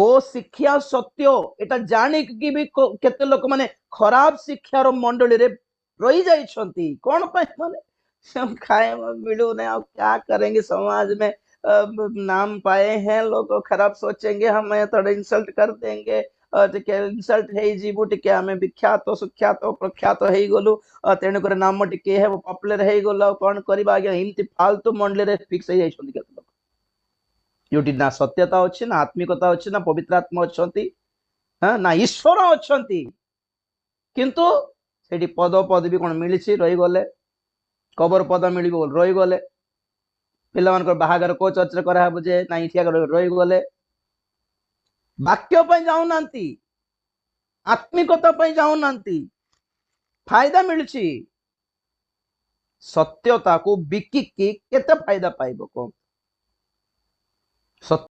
को शिक्षा सत्य एटा जानिक भी केते लोक माने खराब शिक्षार मंडली रे रही जाइछंती कौन पे माने हम खाए मिलू ने अब क्या करेंगे समाज में नाम पाए हैं लोग खराब सोचेंगे हमें थोड़ा इंसल्ट कर देंगे टिके इंसल्ट हे जीवु टिके हमें विख्यात सुख्यात प्रख्यात हे गलु तेणु कर नाम टिके है पॉपुलर हे गलो कौन करबा आगे हिमती फालतू मंडली रे फिक्स हे जाइछंती केते लोक योटी ना सत्यता अच्छी ना आत्मिकता अच्छी ना पवित्र आत्मा अच्छी हाँ ना ईश्वर अच्छी किंतु सेठी पद पदवी कौन मिली रही गले कबर पद मिल रही गले पिला बाहागर को चर्च कराहब जे ना इठिया रही गले वाक्य जाऊना आत्मिकता जाऊना फायदा मिलची सत्यता को बिकिकी केते फायदा पाइब कौन सत्य